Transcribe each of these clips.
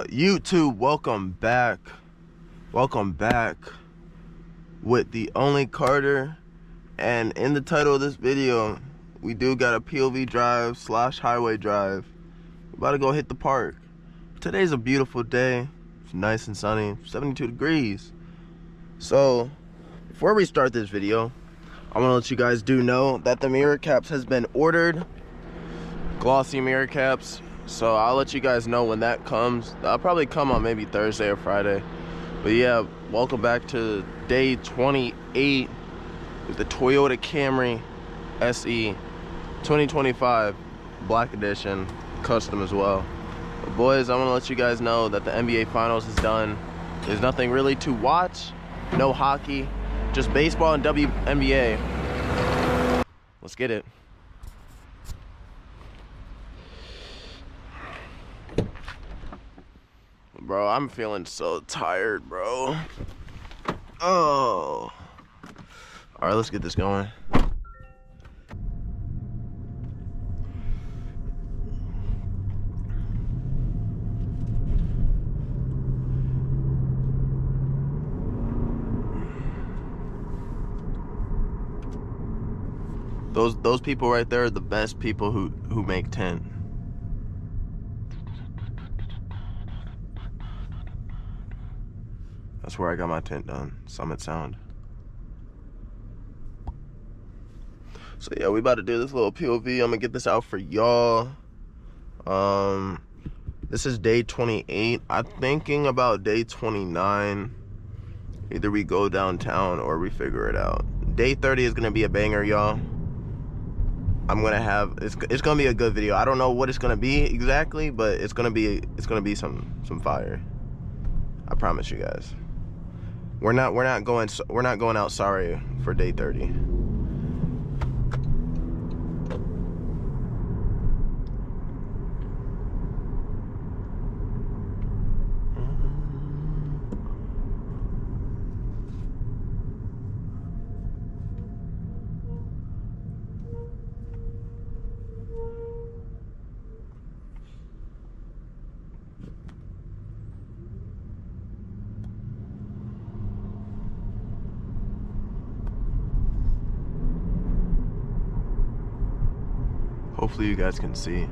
YouTube, welcome back with the only Carter. And in the title of this video, we do got a POV drive / highway drive. We're about to go hit the park. Today's a beautiful day. It's nice and sunny, 72 degrees. So before we start this video, I want to let you guys know that the mirror caps has been ordered. Glossy mirror caps. So I'll let you guys know when that comes. That'll probably come on maybe Thursday or Friday. But yeah, welcome back to day 28 with the Toyota Camry SE 2025 Black Edition, custom as well. But boys, I want to let you guys know that the NBA Finals is done. There's nothing really to watch. No hockey, just baseball and WNBA. Let's get it. Bro, I'm feeling so tired, bro. Oh. All right, let's get this going. Those people right there are the best people who make tent. That's where I got my tent done, Summit Sound. So yeah, we about to do this little POV. I'm gonna get this out for y'all. This is day 28. I'm thinking about day 29. Either we go downtown or we figure it out. Day 30 is gonna be a banger, y'all. It's gonna be a good video. I don't know what it's gonna be exactly, but it's gonna be some fire. I promise you guys. We're not going out sorry for day 30. Hopefully you guys can see.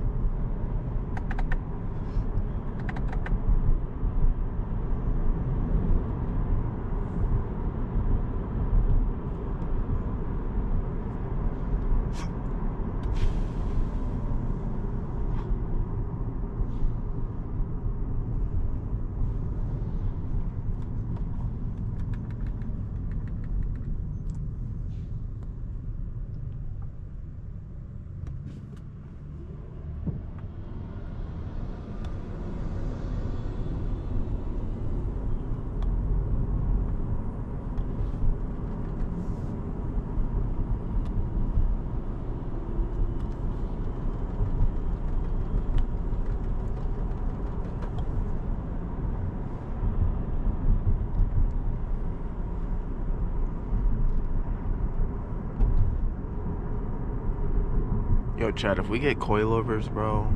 Yo, Chad, if we get coilovers, bro,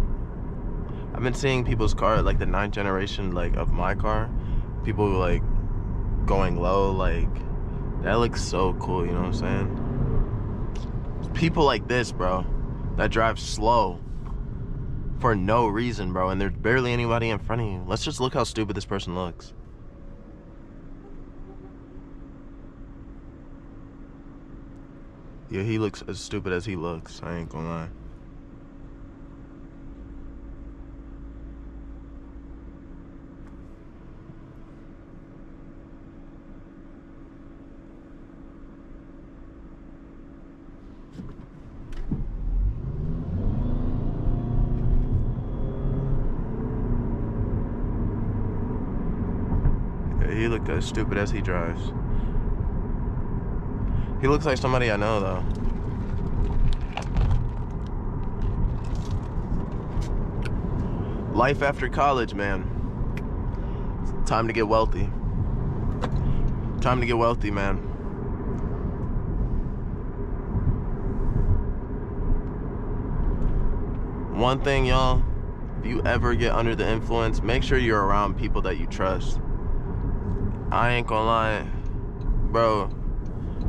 I've been seeing people's car, like the 9th generation, like of my car, people like going low, like that looks so cool. You know what I'm saying? People like this, bro, that drive slow for no reason, bro, and there's barely anybody in front of you. Let's just look how stupid this person looks. Yeah, he looks as stupid as he looks. I ain't gonna lie. Yeah, he looked as stupid as he drives. He looks like somebody I know, though. Life after college, man. It's time to get wealthy. Time to get wealthy, man. One thing, y'all, if you ever get under the influence, make sure you're around people that you trust. I ain't gonna lie, bro.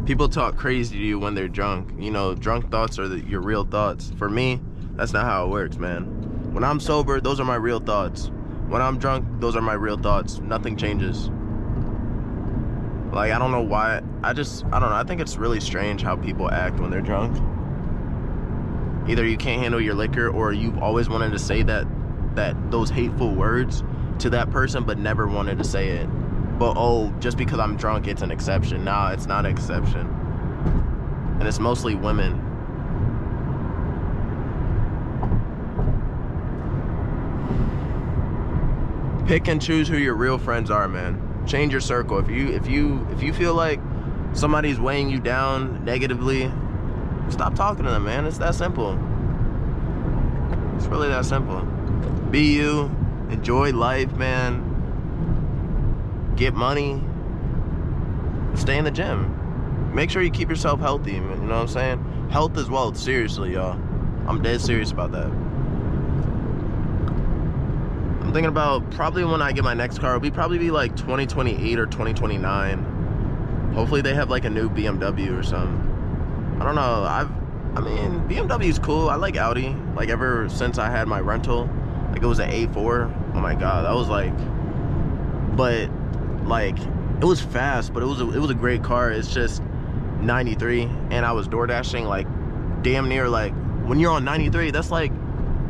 People talk crazy to you when they're drunk. You know, drunk thoughts are your real thoughts. For me, that's not how it works, man. When I'm sober, those are my real thoughts. When I'm drunk, those are my real thoughts. Nothing changes. Like, I don't know why. I don't know. I think it's really strange how people act when they're drunk. Either you can't handle your liquor, or you've always wanted to say those hateful words to that person, but never wanted to say it. But oh, just because I'm drunk, it's an exception. Nah, it's not an exception. And it's mostly women. Pick and choose who your real friends are, man. Change your circle. If you feel like somebody's weighing you down negatively, stop talking to them, man. It's that simple. It's really that simple. Be you. Enjoy life, man. Get money. Stay in the gym. Make sure you keep yourself healthy, man. You know what I'm saying? Health is wealth. Seriously, y'all. I'm dead serious about that. I'm thinking about probably when I get my next car, it'll probably be like 2028 or 2029. Hopefully they have like a new BMW or something. I don't know. I mean, BMW is cool. I like Audi. Like, ever since I had my rental, like, it was an A4. Oh my god, that was like, but like, it was fast, but it was a great car. It's just 93, and I was door dashing like damn near, like, when you're on 93, that's like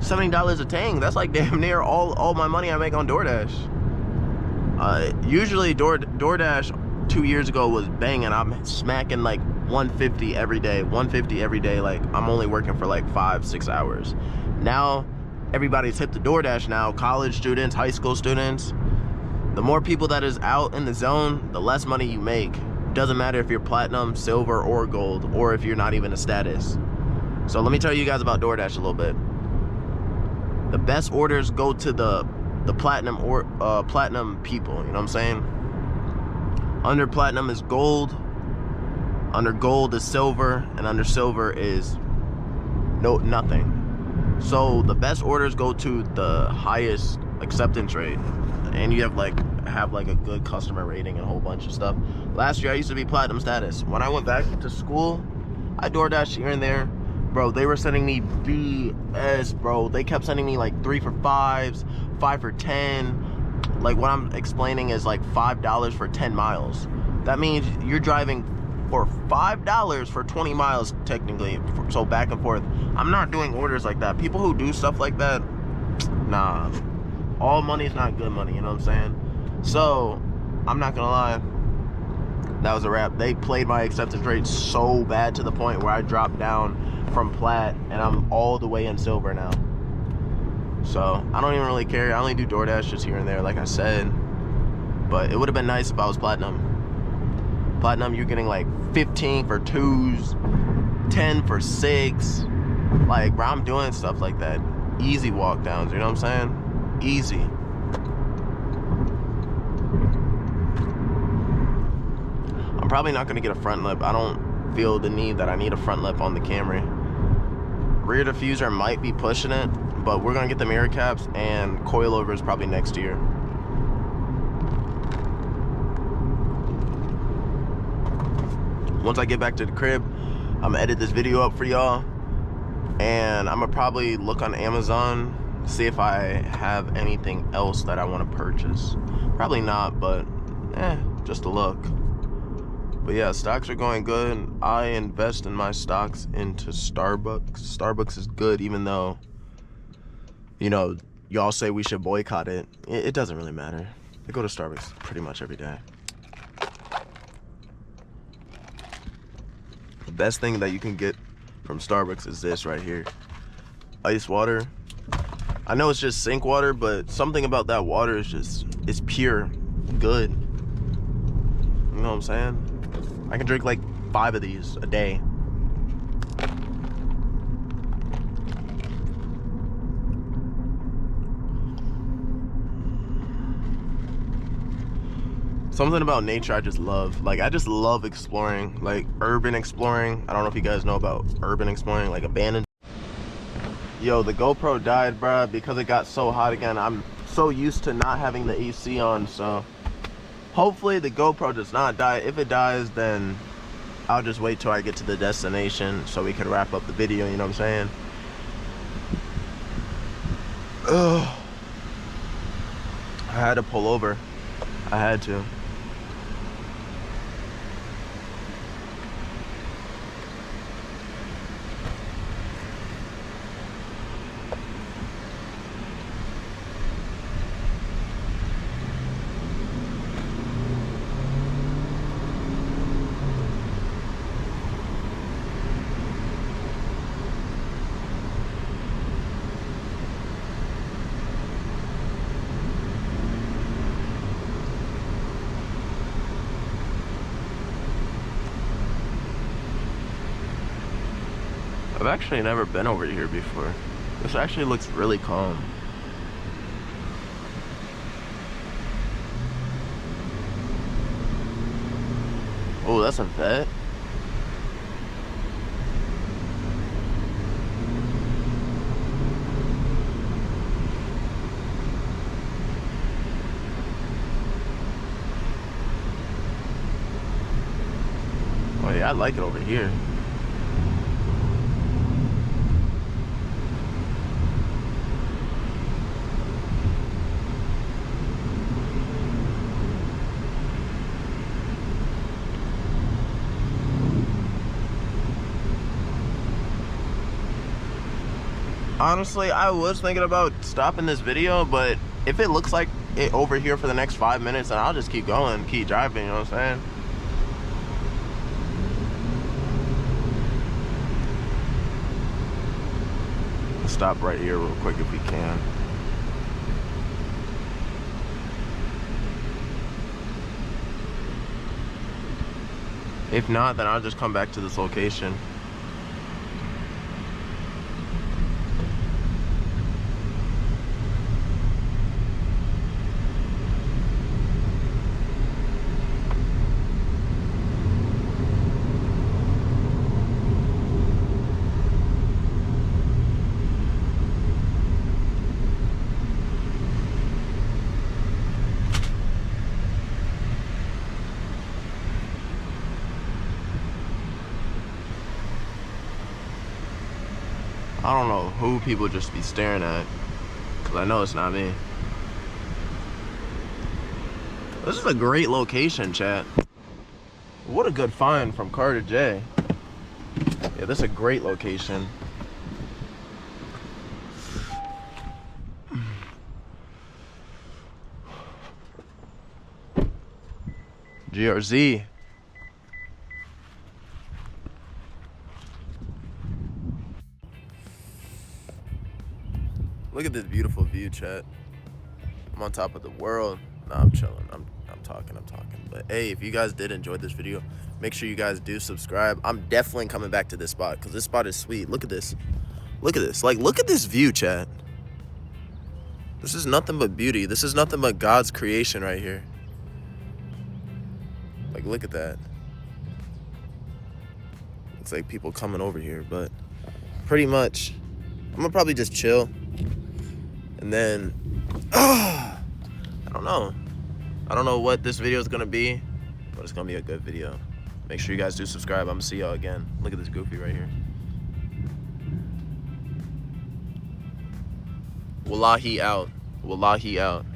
$70 a tank. That's like damn near all my money I make on DoorDash. Usually DoorDash 2 years ago was banging. I'm smacking like 150 every day. 150 every day. Like, I'm only working for like 5-6 hours. Now everybody's hit the DoorDash now. College students, high school students. The more people that is out in the zone, the less money you make. Doesn't matter if you're platinum, silver, or gold, or if you're not even a status. So let me tell you guys about DoorDash a little bit. The best orders go to the platinum or platinum people. You know what I'm saying? Under platinum is gold. Under gold is silver, and under silver is nothing. So the best orders go to the highest acceptance rate, and you have like a good customer rating and a whole bunch of stuff. Last year I used to be platinum status. When I went back to school, I DoorDashed here and there. Bro, they were sending me BS, bro. They kept sending me like 3 for 5s, 5 for 10. Like, what I'm explaining is like $5 for 10 miles. That means you're driving for $5 for 20 miles, technically. So back and forth. I'm not doing orders like that. People who do stuff like that, nah. All money is not good money, you know what I'm saying? So, I'm not gonna lie. That was a wrap. They played my acceptance rate so bad to the point where I dropped down from plat, and I'm all the way in silver now. So I don't even really care. I only do DoorDash just here and there, like I said. But it would have been nice if I was platinum. Platinum, you're getting like 15 for 2s, 10 for 6. Like, bro, I'm doing stuff like that. Easy walk downs, you know what I'm saying? Easy. I'm probably not gonna get a front lip. I don't feel the need that I need a front lip on the Camry. Rear diffuser might be pushing it, but we're gonna get the mirror caps, and coilovers probably next year. Once I get back to the crib, I'm gonna edit this video up for y'all, and I'm gonna probably look on Amazon, see if I have anything else that I want to purchase. Probably not, but just a look. But yeah, stocks are going good. I invest in my stocks into Starbucks. Starbucks is good, even though, you know, y'all say we should boycott it. It doesn't really matter. I go to Starbucks pretty much every day. The best thing that you can get from Starbucks is this right here. Ice water. I know it's just sink water, but something about that water is just, it's pure good. You know what I'm saying? I can drink like 5 of these a day. Something about nature I just love. Like, I just love exploring, like urban exploring. I don't know if you guys know about urban exploring, like abandoned. Yo, the GoPro died, bruh, because it got so hot again. I'm so used to not having the AC on, so hopefully the GoPro does not die. If it dies, then I'll just wait till I get to the destination so we can wrap up the video, you know what I'm saying? Ugh. I had to pull over. I had to. I've actually never been over here before. This actually looks really calm. Oh, that's a vet. Oh yeah, I like it over here. Honestly, I was thinking about stopping this video, but if it looks like it over here for the next 5 minutes, then I'll just keep going, keep driving, you know what I'm saying? Let's stop right here real quick if we can. If not, then I'll just come back to this location. I don't know who people just be staring at, because I know it's not me. This is a great location, chat. What a good find from Carter J. Yeah, this is a great location. GRZ. Look at this beautiful view, chat. I'm on top of the world. Nah, I'm chilling. I'm talking. But hey, if you guys did enjoy this video, make sure you guys do subscribe. I'm definitely coming back to this spot because this spot is sweet. Look at this. Look at this. Like, look at this view, chat. This is nothing but beauty. This is nothing but God's creation right here. Like, look at that. It's like people coming over here, but pretty much, I'm gonna probably just chill. And then, I don't know. I don't know what this video is gonna be, but it's gonna be a good video. Make sure you guys do subscribe. I'm gonna see y'all again. Look at this goofy right here. Wallahi out. Wallahi out.